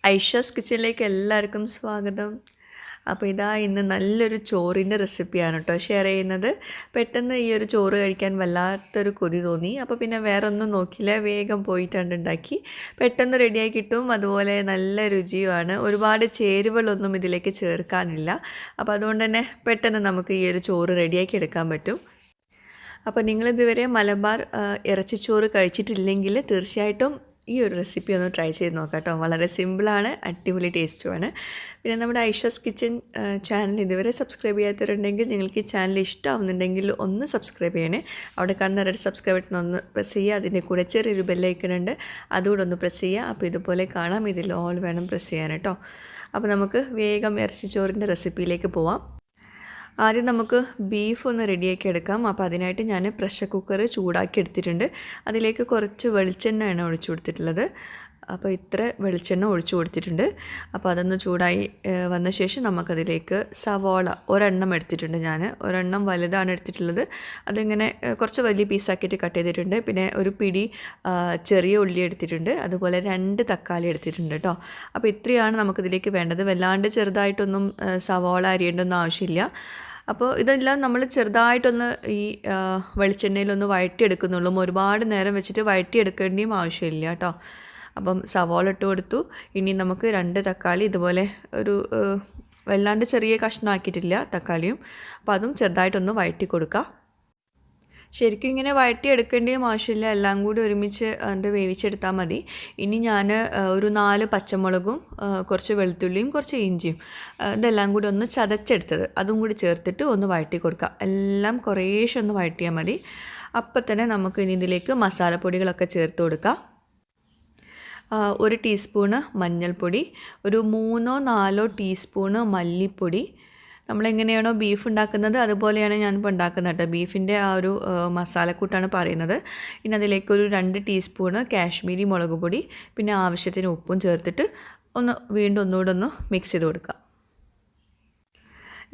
ഐഷാസ് കിച്ചണിലേക്ക് എല്ലാവർക്കും സ്വാഗതം. അപ്പോൾ ഇതാ ഇന്ന് നല്ലൊരു ചോറിൻ്റെ റെസിപ്പിയാണ് കേട്ടോ ഷെയർ ചെയ്യുന്നത്. പെട്ടെന്ന് ഈ ഒരു ചോറ് കഴിക്കാൻ വല്ലാത്തൊരു കൊതി തോന്നി. അപ്പോൾ പിന്നെ വേറെ ഒന്നും നോക്കില്ല, വേഗം പോയിട്ടുണ്ട് ഉണ്ടാക്കി. പെട്ടെന്ന് റെഡിയായി കിട്ടും, അതുപോലെ നല്ല രുചിയുമാണ്. ഒരുപാട് ചേരുവകളൊന്നും ഇതിലേക്ക് ചേർക്കാനില്ല. അപ്പോൾ അതുകൊണ്ട് തന്നെ പെട്ടെന്ന് നമുക്ക് ഈ ഒരു ചോറ് റെഡിയാക്കി എടുക്കാൻ പറ്റും. അപ്പോൾ നിങ്ങളിതുവരെ മലബാർ ഇറച്ചിച്ചോറ് കഴിച്ചിട്ടില്ലെങ്കിൽ തീർച്ചയായിട്ടും ഈ ഒരു റെസിപ്പി ഒന്ന് ട്രൈ ചെയ്ത് നോക്കാം കേട്ടോ. വളരെ സിമ്പിളാണ്, അടിപൊളി ടേസ്റ്റുമാണ്. പിന്നെ നമ്മുടെ ഐഷാസ് കിച്ചൺ ചാനൽ ഇതുവരെ സബ്സ്ക്രൈബ് ചെയ്യാത്തവരുണ്ടെങ്കിൽ നിങ്ങൾക്ക് ഈ ചാനൽ ഇഷ്ടമാവുന്നുണ്ടെങ്കിൽ ഒന്ന് സബ്സ്ക്രൈബ് ചെയ്യണേ. അവിടെ കാണുന്ന റെഡ് സബ്സ്ക്രൈബ് ബട്ടൺ ഒന്ന് പ്രസ് ചെയ്യുക. അതിൻ്റെ കൂടെ ചെറിയൊരു ബെല്ലൈക്കൺ ഉണ്ട്, അതുകൂടെ ഒന്ന് പ്രസ് ചെയ്യുക. അപ്പോൾ ഇതുപോലെ കാണാം, ഇതിൽ ഓൾ വേണം പ്രസ് ചെയ്യാൻ കേട്ടോ. അപ്പോൾ നമുക്ക് വേഗം ഇറച്ചിച്ചോറിൻ്റെ റെസിപ്പിയിലേക്ക് പോവാം. ആദ്യം നമുക്ക് ബീഫ് ഒന്ന് റെഡിയാക്കി എടുക്കാം. അപ്പോൾ അതിനായിട്ട് ഞാൻ പ്രഷർ കുക്കർ ചൂടാക്കി എടുത്തിട്ടുണ്ട്. അതിലേക്ക് കുറച്ച് വെളിച്ചെണ്ണയാണ് ഒഴിച്ചു കൊടുത്തിട്ടുള്ളത്. അപ്പോൾ ഇത്ര വെളിച്ചെണ്ണ ഒഴിച്ചു കൊടുത്തിട്ടുണ്ട്. അപ്പോൾ അതൊന്ന് ചൂടായി വന്ന ശേഷം നമുക്കതിലേക്ക് സവാള ഒരെണ്ണം എടുത്തിട്ടുണ്ട്. ഞാൻ ഒരെണ്ണം വലുതാണ് എടുത്തിട്ടുള്ളത്. അതിങ്ങനെ കുറച്ച് വലിയ പീസാക്കിയിട്ട് കട്ട് ചെയ്തിട്ടുണ്ട്. പിന്നെ ഒരു പിടി ചെറിയ ഉള്ളി എടുത്തിട്ടുണ്ട്. അതുപോലെ 2 തക്കാളി എടുത്തിട്ടുണ്ട് കേട്ടോ. അപ്പോൾ ഇത്രയാണ് നമുക്കിതിലേക്ക് വേണ്ടത്. വല്ലാണ്ട് ചെറുതായിട്ടൊന്നും സവാള അരിയേണ്ടൊന്നും ആവശ്യമില്ല. അപ്പോൾ ഇതെല്ലാം നമ്മൾ ചെറുതായിട്ടൊന്ന് ഈ വെളിച്ചെണ്ണയിലൊന്ന് വഴറ്റിയെടുക്കുന്നുള്ളൂ. ഒരുപാട് നേരം വെച്ചിട്ട് വഴറ്റിയെടുക്കേണ്ടിയും ആവശ്യമില്ല കേട്ടോ. അപ്പം സവാള ഇട്ട് കൊടുത്തു. ഇനി നമുക്ക് 2 തക്കാളി ഇതുപോലെ ഒരു വല്ലാണ്ട് ചെറിയ കഷ്ണമാക്കിയിട്ടില്ല തക്കാളിയും. അപ്പോൾ അതും ചെറുതായിട്ടൊന്ന് വഴറ്റി കൊടുക്കുക. ശരിക്കും ഇങ്ങനെ വഴറ്റിയെടുക്കേണ്ടിയും ആവശ്യമില്ല, എല്ലാം കൂടി ഒരുമിച്ച് അത് വേവിച്ചെടുത്താൽ മതി. ഇനി ഞാൻ ഒരു 4 പച്ചമുളകും കുറച്ച് വെളുത്തുള്ളിയും കുറച്ച് ഇഞ്ചിയും ഇതെല്ലാം കൂടി ഒന്ന് ചതച്ചെടുത്തത് അതും കൂടി ചേർത്തിട്ട് ഒന്ന് വഴറ്റി കൊടുക്കുക. എല്ലാം കുറേശ്ശെ ഒന്ന് വഴറ്റിയാൽ മതി. അപ്പം തന്നെ നമുക്ക് ഇനി ഇതിലേക്ക് മസാലപ്പൊടികളൊക്കെ ചേർത്ത് കൊടുക്കാം. 1 ടീസ്പൂണ് മഞ്ഞൾപ്പൊടി, ഒരു 3-4 ടീസ്പൂണ് മല്ലിപ്പൊടി. നമ്മളെങ്ങനെയാണോ ബീഫ് ഉണ്ടാക്കുന്നത് അതുപോലെയാണ് ഞാനിപ്പോൾ ഉണ്ടാക്കുന്നത് കേട്ടോ. ബീഫിൻ്റെ ആ ഒരു മസാലക്കൂട്ടാണ് പറയുന്നത്. ഇനി അതിലേക്കൊരു 2 ടീസ്പൂണ് കാശ്മീരി മുളക് പൊടി, പിന്നെ ആവശ്യത്തിന് ഉപ്പും ചേർത്തിട്ട് വീണ്ടും ഒന്നുകൂടെ ഒന്ന് മിക്സ് ചെയ്ത് കൊടുക്കുക.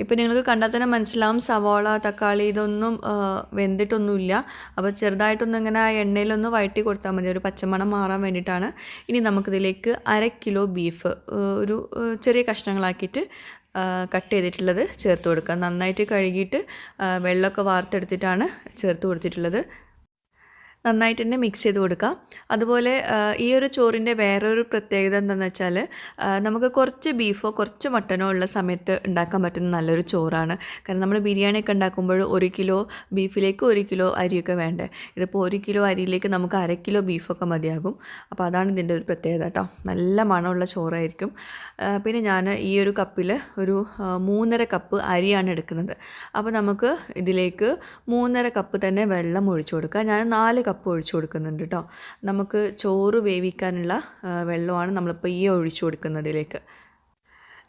ഇപ്പോൾ നിങ്ങൾക്ക് കണ്ടാൽ തന്നെ മനസ്സിലാവും സവാള തക്കാളി ഇതൊന്നും വെന്തിട്ടൊന്നുമില്ല. അപ്പോൾ ചെറുതായിട്ടൊന്നും ഇങ്ങനെ ആ എണ്ണയിലൊന്ന് വഴറ്റി കൊടുത്താൽ മതി, ഒരു പച്ചമണം മാറാൻ വേണ്ടിയിട്ടാണ്. ഇനി നമുക്കിതിലേക്ക് 1/2 കിലോ ബീഫ് ഒരു ചെറിയ കഷ്ണങ്ങളാക്കിയിട്ട് കട്ട് ചെയ്തിട്ടുള്ളത് ചേർത്ത് കൊടുക്കുക. നന്നായിട്ട് കഴുകിയിട്ട് വെള്ളമൊക്കെ വാർത്തെടുത്തിട്ടാണ് ചേർത്ത് കൊടുത്തിട്ടുള്ളത്. നന്നായിട്ട് തന്നെ മിക്സ് ചെയ്ത് കൊടുക്കാം. അതുപോലെ ഈ ഒരു ചോറിൻ്റെ വേറൊരു പ്രത്യേകത എന്താണെന്ന് വെച്ചാൽ നമുക്ക് കുറച്ച് ബീഫോ കുറച്ച് മട്ടനോ ഉള്ള സമയത്ത് ഉണ്ടാക്കാൻ പറ്റുന്ന നല്ലൊരു ചോറാണ്. കാരണം നമ്മൾ ബിരിയാണിയൊക്കെ ഉണ്ടാക്കുമ്പോൾ 1 കിലോ ബീഫിലേക്ക് 1 കിലോ അരിയൊക്കെ വേണ്ടേ. ഇതിപ്പോൾ 1 കിലോ അരിയിലേക്ക് നമുക്ക് 1/2 കിലോ ബീഫൊക്കെ മതിയാകും. അപ്പോൾ അതാണ് ഇതിൻ്റെ ഒരു പ്രത്യേകത കേട്ടോ. നല്ല മണമുള്ള ചോറായിരിക്കും. പിന്നെ ഞാൻ ഈ ഒരു കപ്പിൽ ഒരു 3.5 കപ്പ് അരിയാണ് എടുക്കുന്നത്. അപ്പോൾ നമുക്ക് ഇതിലേക്ക് 3.5 കപ്പ് തന്നെ വെള്ളം ഒഴിച്ചു കൊടുക്കുക. ഞാൻ 4 കപ്പ് ഒഴിച്ചു കൊടുക്കുന്നുണ്ട് കേട്ടോ. നമുക്ക് ചോറ് വേവിക്കാനുള്ള വെള്ളമാണ് നമ്മളിപ്പോൾ ഈ ഒഴിച്ചു കൊടുക്കുന്നതിലേക്ക്.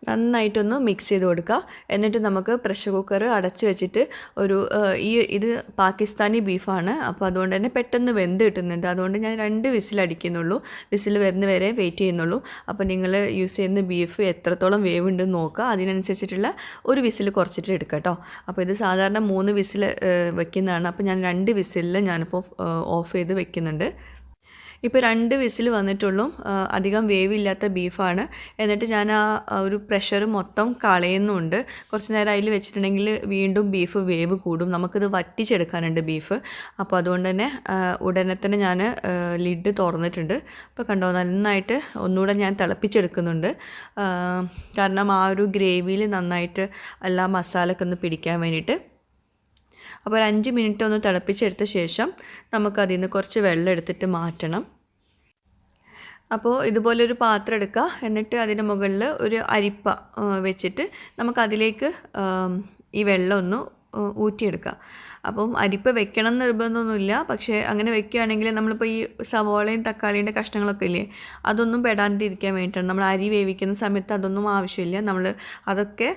നന്നായിട്ടൊന്ന് മിക്സ് ചെയ്ത് കൊടുക്കുക. എന്നിട്ട് നമുക്ക് പ്രഷർ കുക്കർ അടച്ച് വെച്ചിട്ട് ഇത് പാകിസ്ഥാനി ബീഫാണ്. അപ്പോൾ അതുകൊണ്ട് തന്നെ പെട്ടെന്ന് വെന്ത് കിട്ടുന്നുണ്ട്. അതുകൊണ്ട് ഞാൻ 2 വിസിൽ അടിക്കുന്നുള്ളൂ. വിസിൽ വരുന്ന വരെ വെയിറ്റ് ചെയ്യുന്നുള്ളൂ. അപ്പോൾ നിങ്ങൾ യൂസ് ചെയ്യുന്ന ബീഫ് എത്രത്തോളം വേവുണ്ടെന്ന് നോക്കുക. അതിനനുസരിച്ചിട്ടുള്ള ഒരു വിസിൽ കുറച്ചിട്ട് എടുക്കുക കേട്ടോ. അപ്പോൾ ഇത് സാധാരണ 3 വിസിൽ വെക്കുന്നതാണ്. അപ്പോൾ ഞാൻ 2 വിസിലിൽ ഞാനിപ്പോൾ ഓഫ് ചെയ്ത് വെക്കുന്നുണ്ട്. ഇപ്പോൾ 2 വിസിൽ വന്നിട്ടുള്ളൂ. അധികം വേവില്ലാത്ത ബീഫാണ്. എന്നിട്ട് ഞാൻ ആ ഒരു പ്രഷർ മൊത്തം കളയുന്നുണ്ട്. കുറച്ച് നേരം അതിൽ വെച്ചിട്ടുണ്ടെങ്കിൽ വീണ്ടും ബീഫ് വേവ് കൂടും. നമുക്കിത് വറ്റിച്ചെടുക്കാനുണ്ട് ബീഫ്. അപ്പോൾ അതുകൊണ്ട് തന്നെ ഉടനെ തന്നെ ഞാൻ ലിഡ് തുറന്നിട്ടുണ്ട്. അപ്പോൾ കണ്ടോ, നന്നായിട്ട് ഒന്നുകൂടെ ഞാൻ തിളപ്പിച്ചെടുക്കുന്നുണ്ട്. കാരണം ആ ഒരു ഗ്രേവിയിൽ നന്നായിട്ട് എല്ലാ മസാലയൊക്കെ ഒന്ന് പിടിക്കാൻ വേണ്ടിയിട്ട്. അപ്പോൾ ഒരു 5 മിനിറ്റ് ഒന്ന് തിളപ്പിച്ചെടുത്ത ശേഷം നമുക്കതിൽ നിന്ന് കുറച്ച് വെള്ളം എടുത്തിട്ട് മാറ്റണം. അപ്പോൾ ഇതുപോലൊരു പാത്രം എടുക്കുക. എന്നിട്ട് അതിൻ്റെ മുകളിൽ ഒരു അരിപ്പ വെച്ചിട്ട് നമുക്കതിലേക്ക് ഈ വെള്ളം ഒന്ന് ഊറ്റിയെടുക്കുക. അപ്പം അരിപ്പ വെക്കണം എന്ന് നിർബന്ധമൊന്നുമില്ല. പക്ഷേ അങ്ങനെ വെക്കുകയാണെങ്കിൽ നമ്മളിപ്പോൾ ഈ സവോളയും തക്കാളീൻ്റെ കഷ്ണങ്ങളൊക്കെ ഇല്ലേ, അതൊന്നും പെടാണ്ടിരിക്കാൻ വേണ്ടിയിട്ടാണ്. നമ്മൾ അരി വേവിക്കുന്ന സമയത്ത് അതൊന്നും ആവശ്യമില്ല. അതൊക്കെ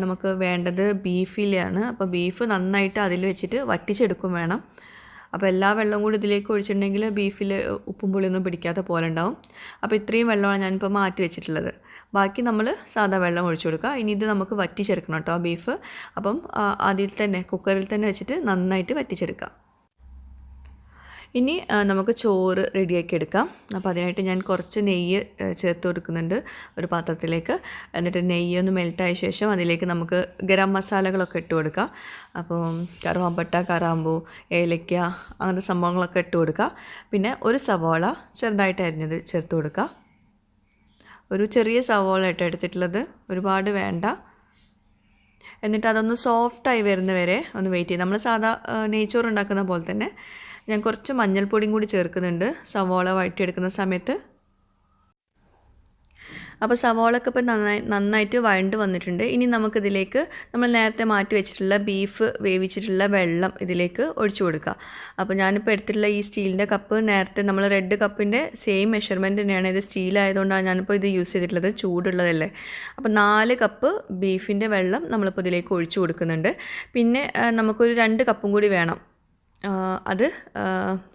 നമുക്ക് വേണ്ടത് ബീഫിലാണ്. അപ്പോൾ ബീഫ് നന്നായിട്ട് അതിൽ വെച്ചിട്ട് വറ്റിച്ചെടുക്കും വേണം. അപ്പോൾ എല്ലാ വെള്ളവും കൂടി ഇതിലേക്ക് ഒഴിച്ചിട്ടുണ്ടെങ്കിൽ ബീഫിൽ ഉപ്പും പുളിയൊന്നും പിടിക്കാത്ത പോലെ ഉണ്ടാവും. അപ്പോൾ ഇത്രയും വെള്ളമാണ് ഞാനിപ്പോൾ മാറ്റി വെച്ചിട്ടുള്ളത്. ബാക്കി നമ്മൾ സാധാ വെള്ളം ഒഴിച്ചു കൊടുക്കുക. ഇനി ഇത് നമുക്ക് വറ്റിച്ചെടുക്കണം കേട്ടോ ബീഫ്. അപ്പം അതിൽ തന്നെ കുക്കറിൽ തന്നെ വെച്ചിട്ട് നന്നായിട്ട് വറ്റിച്ചെടുക്കുക. ഇനി നമുക്ക് ചോറ് റെഡിയാക്കി എടുക്കാം. അപ്പോൾ അതിനായിട്ട് ഞാൻ കുറച്ച് നെയ്യ് ചേർത്ത് കൊടുക്കുന്നുണ്ട് ഒരു പാത്രത്തിലേക്ക്. എന്നിട്ട് നെയ്യൊന്ന് മെൽറ്റായ ശേഷം അതിലേക്ക് നമുക്ക് ഗരം മസാലകളൊക്കെ ഇട്ട് കൊടുക്കാം. അപ്പോൾ കറുവാപ്പട്ട, കറാമ്പൂ, ഏലയ്ക്ക അങ്ങനത്തെ സംഭവങ്ങളൊക്കെ ഇട്ട് കൊടുക്കുക. പിന്നെ ഒരു സവാള ചെറുതായിട്ട് അരിഞ്ഞത് ചേർത്ത് കൊടുക്കുക. ഒരു ചെറിയ സവാള ഇട്ട് എടുത്തിട്ടുള്ളത്, ഒരുപാട് വേണ്ട. എന്നിട്ട് അതൊന്ന് സോഫ്റ്റായി വരുന്ന വരെ ഒന്ന് വെയിറ്റ് ചെയ്യും. നമ്മൾ സാധാ നെയ്ച്ചോറ് ഉണ്ടാക്കുന്ന പോലെ തന്നെ. ഞാൻ കുറച്ച് മഞ്ഞൾപ്പൊടിയും കൂടി ചേർക്കുന്നുണ്ട് സവാള വഴറ്റിയെടുക്കുന്ന സമയത്ത്. അപ്പോൾ സവാളയൊക്കെ ഇപ്പോൾ നന്നായിട്ട് വഴണ്ട് വന്നിട്ടുണ്ട്. ഇനി നമുക്കിതിലേക്ക് നമ്മൾ നേരത്തെ മാറ്റി വെച്ചിട്ടുള്ള ബീഫ് വേവിച്ചിട്ടുള്ള വെള്ളം ഇതിലേക്ക് ഒഴിച്ചു കൊടുക്കുക. അപ്പോൾ ഞാനിപ്പോൾ എടുത്തിട്ടുള്ള ഈ സ്റ്റീലിൻ്റെ കപ്പ് നേരത്തെ നമ്മൾ റെഡ് കപ്പിൻ്റെ സെയിം മെഷർമെൻറ്റ് തന്നെയാണ്. ഇത് സ്റ്റീലായതുകൊണ്ടാണ് ഞാനിപ്പോൾ ഇത് യൂസ് ചെയ്തിട്ടുള്ളത്, ചൂടുള്ളതല്ലേ. അപ്പോൾ 4 കപ്പ് ബീഫിൻ്റെ വെള്ളം നമ്മളിപ്പോൾ ഇതിലേക്ക് ഒഴിച്ചു കൊടുക്കുന്നുണ്ട്. പിന്നെ നമുക്കൊരു 2 കപ്പും കൂടി വേണം. അത്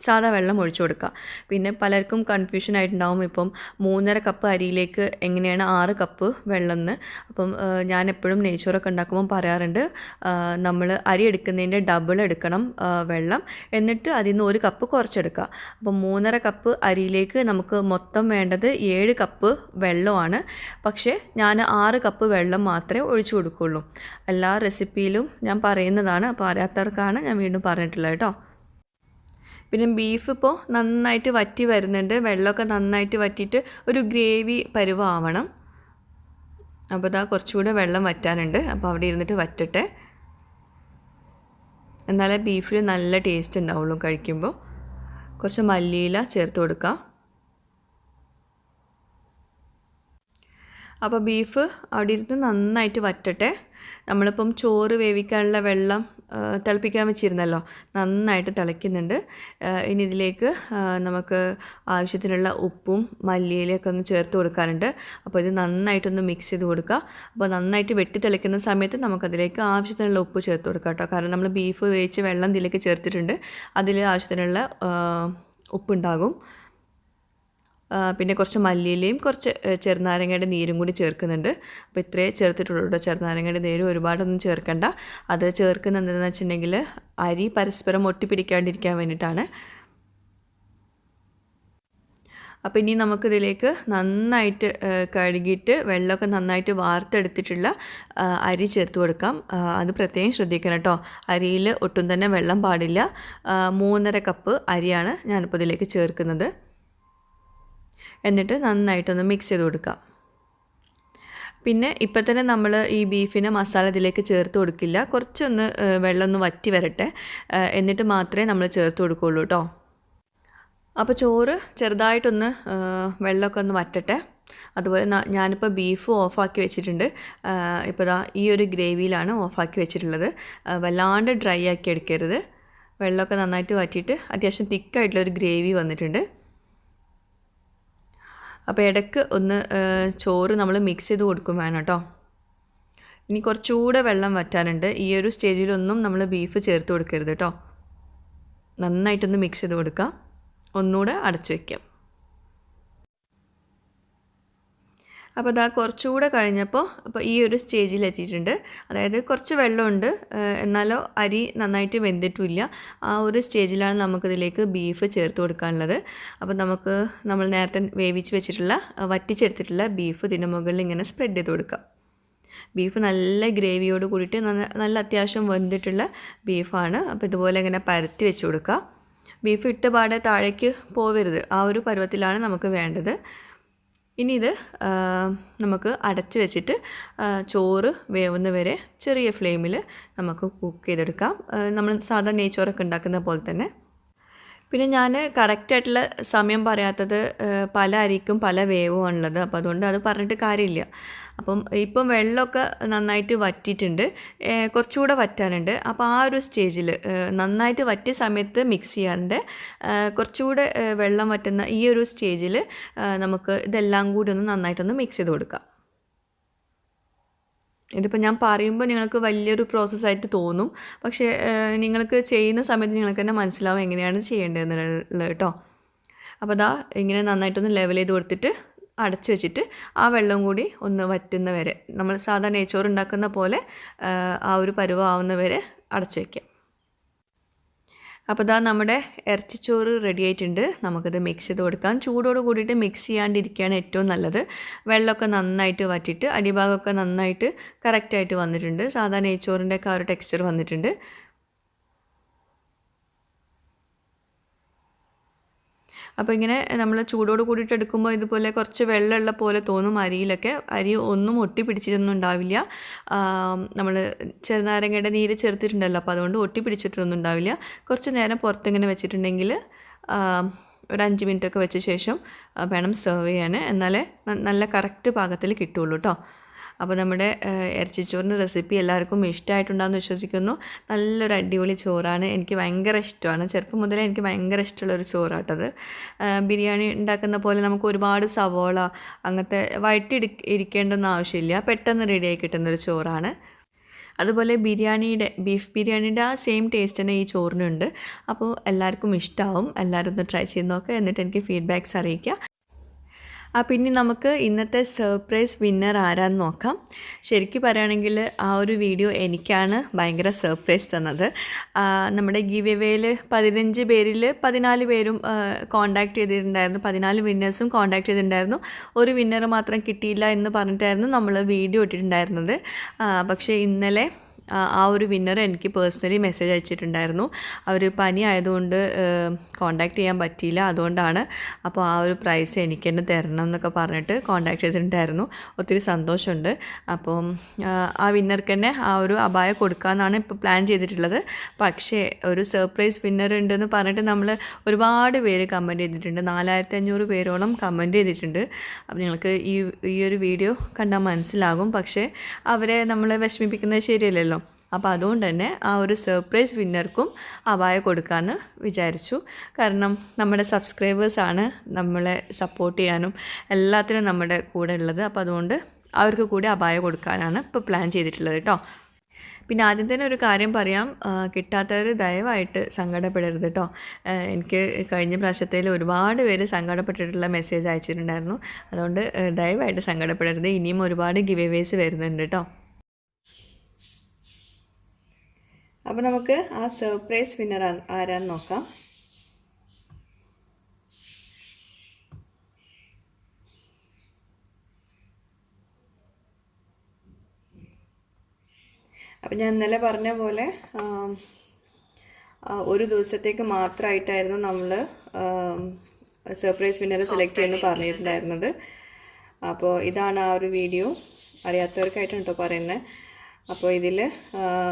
സാധാ വെള്ളം ഒഴിച്ചു കൊടുക്കുക. പിന്നെ പലർക്കും കൺഫ്യൂഷൻ ആയിട്ടുണ്ടാവും, ഇപ്പം 3.5 കപ്പ് അരിയിലേക്ക് എങ്ങനെയാണ് 6 കപ്പ് വെള്ളം എന്ന്. അപ്പം ഞാൻ എപ്പോഴും നെയ്ച്ചോറൊക്കെ ഉണ്ടാക്കുമ്പോൾ പറയാറുണ്ട്, നമ്മൾ അരി എടുക്കുന്നതിൻ്റെ ഡബിൾ എടുക്കണം വെള്ളം, എന്നിട്ട് അതിൽ നിന്ന് 1 കപ്പ് കുറച്ചെടുക്കുക. അപ്പം 3.5 കപ്പ് അരിയിലേക്ക് നമുക്ക് മൊത്തം വേണ്ടത് 7 കപ്പ് വെള്ളമാണ്. പക്ഷേ ഞാൻ 6 കപ്പ് വെള്ളം മാത്രമേ ഒഴിച്ചു കൊടുക്കുകയുള്ളൂ. എല്ലാ റെസിപ്പിയിലും ഞാൻ പറയുന്നതാണ്, അപ്പോൾ അറിയാത്തവർക്കാണ് ഞാൻ വീണ്ടും പറഞ്ഞിട്ടുള്ളത് കേട്ടോ. പിന്നെ ബീഫ് ഇപ്പോൾ നന്നായിട്ട് വറ്റി വരുന്നുണ്ട്. വെള്ളമൊക്കെ നന്നായിട്ട് വറ്റിയിട്ട് ഒരു ഗ്രേവി പരുവമാവണം. അപ്പോൾ ഇതാ കുറച്ചുകൂടെ വെള്ളം വറ്റാനുണ്ട്. അപ്പോൾ അവിടെ ഇരുന്നിട്ട് വറ്റട്ടെ, എന്നാലേ ബീഫിൽ നല്ല ടേസ്റ്റ് ഉണ്ടാവുള്ളൂ കഴിക്കുമ്പോൾ. കുറച്ച് മല്ലിയില ചേർത്ത് കൊടുക്കുക. അപ്പോൾ ബീഫ് അവിടെ ഇരുന്ന് നന്നായിട്ട് വറ്റട്ടെ. നമ്മളിപ്പം ചോറ് വേവിക്കാനുള്ള വെള്ളം തിളപ്പിക്കാൻ വെച്ചിരുന്നല്ലോ, നന്നായിട്ട് തിളയ്ക്കുന്നുണ്ട്. ഇനി ഇതിലേക്ക് നമുക്ക് ആവശ്യത്തിനുള്ള ഉപ്പും മല്ലിയിലൊക്കെ ഒന്ന് ചേർത്ത് കൊടുക്കാനുണ്ട്. അപ്പോൾ ഇത് നന്നായിട്ടൊന്ന് മിക്സ് ചെയ്ത് കൊടുക്കുക. അപ്പോൾ നന്നായിട്ട് വെട്ടി തിളയ്ക്കുന്ന സമയത്ത് നമുക്കതിലേക്ക് ആവശ്യത്തിനുള്ള ഉപ്പ് ചേർത്ത് കൊടുക്കാം കേട്ടോ. കാരണം നമ്മൾ ബീഫ് വേവിച്ച് വെള്ളം ഇതിലേക്ക് ചേർത്തിട്ടുണ്ട്, അതിൽ ആവശ്യത്തിനുള്ള ഉപ്പുണ്ടാകും. പിന്നെ കുറച്ച് മല്ലിയിലയും കുറച്ച് ചെറുനാരങ്ങയുടെ നീരും കൂടി ചേർക്കുന്നുണ്ട്. അപ്പോൾ ഇത്രയേ ചേർത്തിട്ടുള്ളൂ കേട്ടോ. ചെറുനാരങ്ങയുടെ നീര് ഒരുപാടൊന്നും ചേർക്കണ്ട. അത് ചേർക്കുന്നത് എന്താണെന്ന് വെച്ചിട്ടുണ്ടെങ്കിൽ അരി പരസ്പരം ഒട്ടിപ്പിടിക്കാണ്ടിരിക്കാൻ വേണ്ടിയിട്ടാണ്. അപ്പോൾ ഇനി നമുക്കിതിലേക്ക് നന്നായിട്ട് കഴുകിയിട്ട് വെള്ളമൊക്കെ നന്നായിട്ട് വാർത്തെടുത്തിട്ടുള്ള അരി ചേർത്ത് കൊടുക്കാം. അത് പ്രത്യേകം ശ്രദ്ധിക്കണം കേട്ടോ. അരിയിൽ ഒട്ടും തന്നെ വെള്ളം പാടില്ല. 3.5 കപ്പ് അരിയാണ് ഞാനിപ്പോൾ ഇതിലേക്ക് ചേർക്കുന്നത്. എന്നിട്ട് നന്നായിട്ടൊന്ന് മിക്സ് ചെയ്ത് കൊടുക്കാം. പിന്നെ ഇപ്പം തന്നെ നമ്മൾ ഈ ബീഫിന് മസാല ഇതിലേക്ക് ചേർത്ത് കൊടുക്കില്ല. കുറച്ചൊന്ന് വെള്ളം ഒന്ന് വറ്റി വരട്ടെ, എന്നിട്ട് മാത്രമേ നമ്മൾ ചേർത്ത് കൊടുക്കുകയുള്ളൂ കേട്ടോ. അപ്പോൾ ചോറ് ചെറുതായിട്ടൊന്ന് വെള്ളമൊക്കെ ഒന്ന് വറ്റട്ടെ. അതുപോലെ ഞാനിപ്പോൾ ബീഫ് ഓഫാക്കി വെച്ചിട്ടുണ്ട്. ഇപ്പോൾ ദാ ഈ ഒരു ഗ്രേവിയിലാണ് ഓഫാക്കി വെച്ചിട്ടുള്ളത്. വല്ലാണ്ട് ഡ്രൈ ആക്കി എടുക്കരുത്. വെള്ളമൊക്കെ നന്നായിട്ട് വറ്റിയിട്ട് അത്യാവശ്യം തിക്കായിട്ടുള്ളൊരു ഗ്രേവി വന്നിട്ടുണ്ട്. അപ്പോൾ ഇടയ്ക്ക് ഒന്ന് ചോറ് നമ്മൾ മിക്സ് ചെയ്ത് കൊടുക്കും വേണം കേട്ടോ. ഇനി കുറച്ചുകൂടെ വെള്ളം വറ്റാനുണ്ട്. ഈ ഒരു സ്റ്റേജിലൊന്നും നമ്മൾ ബീഫ് ചേർത്ത് കൊടുക്കരുത് കേട്ടോ. നന്നായിട്ടൊന്ന് മിക്സ് ചെയ്ത് കൊടുക്കുക. ഒന്നുകൂടെ അടച്ചു വയ്ക്കാം. അപ്പോൾ അതാ കുറച്ചുകൂടെ കഴിഞ്ഞപ്പോൾ അപ്പോൾ ഈ ഒരു സ്റ്റേജിൽ എത്തിയിട്ടുണ്ട്. അതായത് കുറച്ച് വെള്ളമുണ്ട്, എന്നാലോ അരി നന്നായിട്ട് വെന്തിട്ടുമില്ല. ആ ഒരു സ്റ്റേജിലാണ് നമുക്കിതിലേക്ക് ബീഫ് ചേർത്ത് കൊടുക്കാനുള്ളത്. അപ്പോൾ നമ്മൾ നേരത്തെ വേവിച്ച് വെച്ചിട്ടുള്ള വറ്റിച്ചെടുത്തിട്ടുള്ള ബീഫ് ഇതിന് മുകളിൽ ഇങ്ങനെ സ്പ്രെഡ് ചെയ്ത് കൊടുക്കാം. ബീഫ് നല്ല ഗ്രേവിയോട് കൂടിയിട്ട് നല്ല അത്യാവശ്യം വെന്തിട്ടുള്ള ബീഫാണ്. അപ്പോൾ ഇതുപോലെ ഇങ്ങനെ പരത്തി വെച്ച് കൊടുക്കുക. ബീഫ് ഇട്ട പാടെ താഴേക്ക് പോവരുത്, ആ ഒരു പരുവത്തിലാണ് നമുക്ക് വേണ്ടത്. ഇനി ഇത് നമുക്ക് അടച്ച് വെച്ചിട്ട് ചോറ് വേവുന്ന വരെ ചെറിയ ഫ്ലെയിമിൽ നമുക്ക് കുക്ക് ചെയ്തെടുക്കാം. നമ്മൾ സാധാരണ നെയ്ച്ചോറൊക്കെ ഉണ്ടാക്കുന്ന പോലെ തന്നെ. പിന്നെ ഞാൻ കറക്റ്റായിട്ടുള്ള സമയം പറയാത്തത്, പല അരിക്കും പല വേവുമാണുള്ളത്. അപ്പോൾ അതുകൊണ്ട് അത് പറഞ്ഞിട്ട് കാര്യമില്ല. ഇപ്പം വെള്ളമൊക്കെ നന്നായിട്ട് വറ്റിയിട്ടുണ്ട്, കുറച്ചുകൂടെ വറ്റാനുണ്ട്. അപ്പോൾ ആ ഒരു സ്റ്റേജിൽ നന്നായിട്ട് വറ്റിയ സമയത്ത് മിക്സ് ചെയ്യാറുണ്ട്. കുറച്ചുകൂടെ വെള്ളം വറ്റുന്ന ഈ ഒരു സ്റ്റേജിൽ നമുക്ക് ഇതെല്ലാം കൂടി ഒന്ന് നന്നായിട്ടൊന്ന് മിക്സ് ചെയ്ത് കൊടുക്കാം. ഇതിപ്പോൾ ഞാൻ പറയുമ്പോൾ നിങ്ങൾക്ക് വലിയൊരു പ്രോസസ്സായിട്ട് തോന്നും, പക്ഷേ നിങ്ങൾക്ക് ചെയ്യുന്ന സമയത്ത് നിങ്ങൾക്ക് തന്നെ മനസ്സിലാവും എങ്ങനെയാണ് ചെയ്യേണ്ടതെന്നുള്ളത് കേട്ടോ. അപ്പോൾ അതാ ഇങ്ങനെ നന്നായിട്ടൊന്ന് ലെവൽ ചെയ്ത് കൊടുത്തിട്ട് അടച്ച് വെച്ചിട്ട് ആ വെള്ളം കൂടി ഒന്ന് വറ്റുന്ന വരെ, നമ്മൾ സാധാരണ നെയ്ച്ചോറ് ഉണ്ടാക്കുന്ന പോലെ ആ ഒരു പരുവം ആവുന്ന വരെ അടച്ച് വയ്ക്കാം. അപ്പോൾ ഇതാ നമ്മുടെ ഇറച്ചിച്ചോറ് റെഡി ആയിട്ടുണ്ട്. നമുക്കിത് മിക്സ് ചെയ്ത് കൊടുക്കാം. ചൂടോട് കൂടിയിട്ട് മിക്സ് ചെയ്യാണ്ടിരിക്കുകയാണ് ഏറ്റവും നല്ലത്. വെള്ളമൊക്കെ നന്നായിട്ട് വറ്റിയിട്ട് അടിഭാഗമൊക്കെ നന്നായിട്ട് കറക്റ്റായിട്ട് വന്നിട്ടുണ്ട്. സാധാരണ നെയ്ച്ചോറിൻ്റെ ഒക്കെ ആ ഒരു ടെക്സ്ചർ വന്നിട്ടുണ്ട്. അപ്പോൾ ഇങ്ങനെ നമ്മൾ ചൂടോട് കൂടിയിട്ട് എടുക്കുമ്പോൾ ഇതുപോലെ കുറച്ച് വെള്ളമുള്ള പോലെ തോന്നും. അരിയിലൊക്കെ അരി ഒന്നും ഒട്ടി പിടിച്ചിട്ടൊന്നും ഉണ്ടാവില്ല. നമ്മൾ ചെറുനാരങ്ങയുടെ നീര് ചേർത്തിട്ടുണ്ടല്ലോ, അപ്പോൾ അതുകൊണ്ട് ഒട്ടി പിടിച്ചിട്ടൊന്നും ഉണ്ടാവില്ല. കുറച്ച് നേരം പുറത്തിങ്ങനെ വെച്ചിട്ടുണ്ടെങ്കിൽ ഒരു 5 മിനിറ്റൊക്കെ വെച്ച ശേഷം വേണം സെർവ് ചെയ്യാൻ. എന്നാലേ നല്ല കറക്റ്റ് പാകത്തിൽ കിട്ടുള്ളൂ കേട്ടോ. അപ്പോൾ നമ്മുടെ ഇറച്ചിച്ചോറിൻ്റെ റെസിപ്പി എല്ലാവർക്കും ഇഷ്ടമായിട്ടുണ്ടാകുമെന്ന് വിശ്വസിക്കുന്നു. നല്ലൊരു അടിപൊളി ചോറാണ്. എനിക്ക് ഭയങ്കര ഇഷ്ടമാണ്. ചെറുപ്പം മുതലേ എനിക്ക് ഭയങ്കര ഇഷ്ടമുള്ളൊരു ചോറാട്ടത്. ബിരിയാണി ഉണ്ടാക്കുന്ന പോലെ നമുക്ക് ഒരുപാട് സവോള അങ്ങനത്തെ ഇരിക്കേണ്ടൊന്നും ആവശ്യമില്ല. പെട്ടെന്ന് റെഡിയായി കിട്ടുന്നൊരു ചോറാണ്. അതുപോലെ ബീഫ് ബിരിയാണിയുടെ ആ സെയിം ടേസ്റ്റ് തന്നെ ഈ ചോറിനുണ്ട്. അപ്പോൾ എല്ലാവർക്കും ഇഷ്ടമാവും. എല്ലാവരും ഒന്ന് ട്രൈ ചെയ്ത് നോക്കുക. എന്നിട്ട് എനിക്ക് ഫീഡ്ബാക്ക്സ് അറിയിക്കുക. പിന്നെ നമുക്ക് ഇന്നത്തെ സർപ്രൈസ് വിന്നർ ആരാന്ന് നോക്കാം. ശരിക്കും പറയുകയാണെങ്കിൽ ആ ഒരു വീഡിയോ എനിക്കാണ് ഭയങ്കര സർപ്രൈസ് തന്നത്. നമ്മുടെ ഗിവ് എവേയിൽ 15 പേരിൽ 14 പേരും കോൺടാക്ട് ചെയ്തിട്ടുണ്ടായിരുന്നു. 14 വിന്നേഴ്സും കോൺടാക്ട് ചെയ്തിട്ടുണ്ടായിരുന്നു. ഒരു വിന്നർ മാത്രം കിട്ടിയില്ല എന്ന് പറഞ്ഞിട്ടായിരുന്നു നമ്മൾ വീഡിയോ ഇട്ടിട്ടുണ്ടായിരുന്നത്. പക്ഷേ ഇന്നലെ ആ ഒരു വിന്നർ എനിക്ക് പേഴ്സണലി മെസ്സേജ് അയച്ചിട്ടുണ്ടായിരുന്നു. അവർ പനി ആയതുകൊണ്ട് കോൺടാക്റ്റ് ചെയ്യാൻ പറ്റിയില്ല, അതുകൊണ്ടാണ്. അപ്പോൾ ആ ഒരു പ്രൈസ് എനിക്ക് തന്നെ തരണം എന്നൊക്കെ പറഞ്ഞിട്ട് കോൺടാക്റ്റ് ചെയ്തിട്ടുണ്ടായിരുന്നു. ഒത്തിരി സന്തോഷമുണ്ട്. അപ്പം ആ വിന്നർക്ക് തന്നെ ആ ഒരു അബായ കൊടുക്കാമെന്നാണ് ഇപ്പോൾ പ്ലാൻ ചെയ്തിട്ടുള്ളത്. പക്ഷേ ഒരു സർപ്രൈസ് വിന്നർ ഉണ്ടെന്ന് പറഞ്ഞിട്ട് നമ്മൾ ഒരുപാട് പേര് കമൻറ്റ് ചെയ്തിട്ടുണ്ട്. 4500 പേരോളം കമൻറ്റ് ചെയ്തിട്ടുണ്ട്. അപ്പോൾ നിങ്ങൾക്ക് ഈ ഒരു വീഡിയോ കണ്ടാൽ മനസ്സിലാകും. പക്ഷേ അവരെ നമ്മളെ വിഷമിപ്പിക്കുന്നത് ശരിയല്ലല്ലോ. അപ്പോൾ അതുകൊണ്ട് തന്നെ ആ ഒരു സർപ്രൈസ് വിന്നർക്കും അബായ കൊടുക്കാമെന്ന് വിചാരിച്ചു. കാരണം നമ്മുടെ സബ്സ്ക്രൈബേഴ്സാണ് നമ്മളെ സപ്പോർട്ട് ചെയ്യാനും എല്ലാത്തിനും നമ്മുടെ കൂടെ ഉള്ളത്. അപ്പോൾ അതുകൊണ്ട് അവർക്ക് കൂടി അബായ കൊടുക്കാനാണ് ഇപ്പോൾ പ്ലാൻ ചെയ്തിട്ടുള്ളത് കേട്ടോ. പിന്നെ ആദ്യം തന്നെ ഒരു കാര്യം പറയാം, കിട്ടാത്തവർ ദയവായിട്ട് സങ്കടപ്പെടരുത് കേട്ടോ. എനിക്ക് കഴിഞ്ഞ പ്രാവശ്യത്തിൽ ഒരുപാട് പേര് സങ്കടപ്പെട്ടിട്ടുള്ള മെസ്സേജ് അയച്ചിട്ടുണ്ടായിരുന്നു. അതുകൊണ്ട് ദയവായിട്ട് സങ്കടപ്പെടരുത്. ഇനിയും ഒരുപാട് ഗിവ് അവേസ് വരുന്നുണ്ട് കേട്ടോ. അപ്പോൾ നമുക്ക് ആ സർപ്രൈസ് വിന്നർ ആരാന്ന് നോക്കാം. അപ്പം ഞാൻ ഇന്നലെ പറഞ്ഞ പോലെ ഒരു ദിവസത്തേക്ക് മാത്രമായിട്ടായിരുന്നു നമ്മൾ സർപ്രൈസ് വിന്നറെ സെലക്ട് ചെയ്യുമെന്ന് പറഞ്ഞിട്ടുണ്ടായിരുന്നത്. അപ്പോൾ ഇതാണ് ആ ഒരു വീഡിയോ. അറിയാത്തവർക്കായിട്ടാണ് കേട്ടോ പറയുന്നത്. അപ്പോൾ ഇതിൽ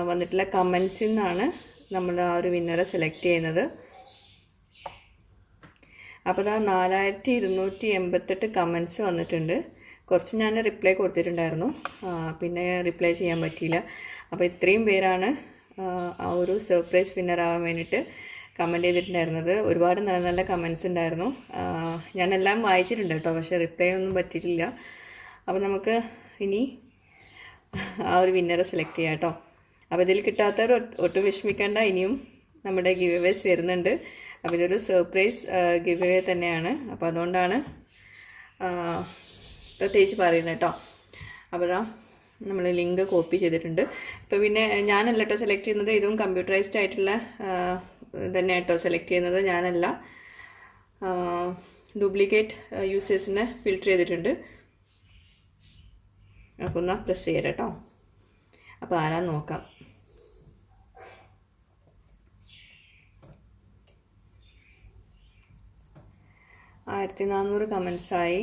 വന്നിട്ടുള്ള കമൻസിൽ നിന്നാണ് നമ്മൾ ആ ഒരു വിന്നറെ സെലക്ട് ചെയ്യുന്നത്. അപ്പോൾ അത് 4288 കമൻസ് വന്നിട്ടുണ്ട്. കുറച്ച് ഞാൻ റിപ്ലൈ കൊടുത്തിട്ടുണ്ടായിരുന്നു, പിന്നെ റിപ്ലൈ ചെയ്യാൻ പറ്റിയില്ല. അപ്പോൾ ഇത്രയും പേരാണ് ആ ഒരു സർപ്രൈസ് വിന്നർ ആവാൻ വേണ്ടിയിട്ട് കമൻറ്റ് ചെയ്തിട്ടുണ്ടായിരുന്നത്. ഒരുപാട് നല്ല നല്ല കമൻസ് ഉണ്ടായിരുന്നു. ഞാനെല്ലാം വായിച്ചിട്ടുണ്ട് കേട്ടോ, പക്ഷേ റിപ്ലൈ ഒന്നും പറ്റിയിട്ടില്ല. അപ്പോൾ നമുക്ക് ഇനി ആ ഒരു വിന്നറെ സെലക്ട് ചെയ്യാം കേട്ടോ. അപ്പോൾ ഇതിൽ കിട്ടാത്തവർ ഒട്ടും വിഷമിക്കേണ്ട, ഇനിയും നമ്മുടെ ഗിവ് അവേസ് വരുന്നുണ്ട്. അപ്പോൾ ഇതൊരു സർപ്രൈസ് ഗിവ് അവേ തന്നെയാണ്. അപ്പോൾ അതുകൊണ്ടാണ് പ്രത്യേകിച്ച് പറയുന്നത് കേട്ടോ. അപ്പോൾ ഇതാ നമ്മൾ ലിങ്ക് കോപ്പി ചെയ്തിട്ടുണ്ട്. ഇപ്പോൾ പിന്നെ ഞാനല്ല കേട്ടോ സെലക്ട് ചെയ്യുന്നത്, ഇതും കമ്പ്യൂട്ടറൈസ്ഡ് ആയിട്ടുള്ള തന്നെ കേട്ടോ സെലക്ട് ചെയ്യുന്നത്, ഞാനല്ല. ഡ്യൂപ്ലിക്കേറ്റ് യൂസേഴ്സിനെ ഫിൽറ്റർ ചെയ്തിട്ടുണ്ട്. അപ്പോൾ ഒന്ന് പ്രസ് ചെയ്യാം കേട്ടോ. അപ്പോൾ ആരാന്ന് നോക്കാം. ആയിരത്തി 400 കമൻസായി.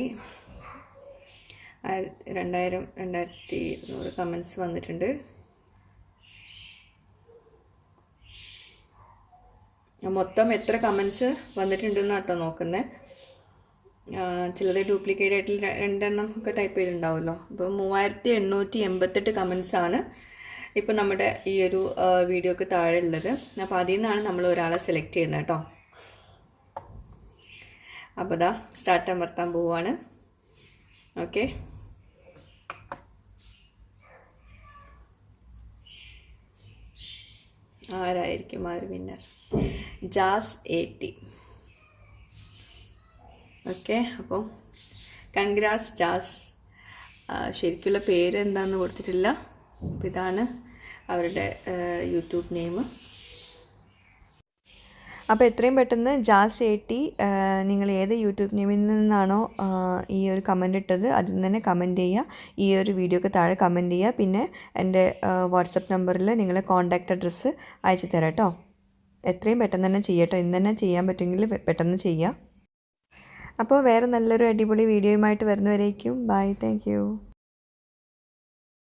2200 കമൻസ് വന്നിട്ടുണ്ട്. മൊത്തം എത്ര കമൻസ് വന്നിട്ടുണ്ടെന്ന് കേട്ടോ നോക്കുന്നത്. ചിലത് ഡ്യൂപ്ലിക്കേറ്റ് ആയിട്ട് 2 എണ്ണം ഒക്കെ ടൈപ്പ് ചെയ്തിട്ടുണ്ടാവുമല്ലോ. അപ്പോൾ 3888 കമൻസാണ് ഇപ്പോൾ നമ്മുടെ ഈ ഒരു വീഡിയോക്ക് താഴെ ഉള്ളത്. അപ്പോൾ അതിൽ നിന്നാണ് നമ്മൾ ഒരാളെ സെലക്ട് ചെയ്യുന്നത് കേട്ടോ. അപ്പോൾ ദാ സ്റ്റാർട്ട് അമർത്താൻ പോവുകയാണ്. ഓക്കെ, ആരായിരിക്കും ആ ഒരു വിന്നർ? ജാസ് 80. ഓക്കെ, അപ്പോൾ കൺഗ്രാസ് ജാസ്. ശരിക്കുള്ള പേര് എന്താണെന്ന് കൊടുത്തിട്ടില്ല. അപ്പോൾ ഇതാണ് അവരുടെ യൂട്യൂബ് നെയിം. അപ്പോൾ എത്രയും പെട്ടെന്ന് ജാസ് 80 നിങ്ങൾ ഏത് യൂട്യൂബ് നെയിമിൽ നിന്നാണോ ഈ ഒരു കമൻറ്റ് ഇട്ടത് അതിൽ നിന്ന് തന്നെ കമൻറ്റ് ചെയ്യുക. ഈ ഒരു വീഡിയോക്ക് താഴെ കമൻറ്റ് ചെയ്യുക. പിന്നെ എൻ്റെ വാട്സപ്പ് നമ്പറിൽ നിങ്ങളെ കോൺടാക്റ്റ് അഡ്രസ്സ് അയച്ചു തരാം കേട്ടോ. എത്രയും പെട്ടെന്ന് തന്നെ ചെയ്യട്ടോ. ഇന്ന് തന്നെ ചെയ്യാൻ പറ്റുമെങ്കിൽ പെട്ടെന്ന് ചെയ്യുക. അപ്പോൾ വേറെ നല്ലൊരു അടിപൊളി വീഡിയോയുമായിട്ട് വരുന്നവരേക്കും ബൈ. Thank you.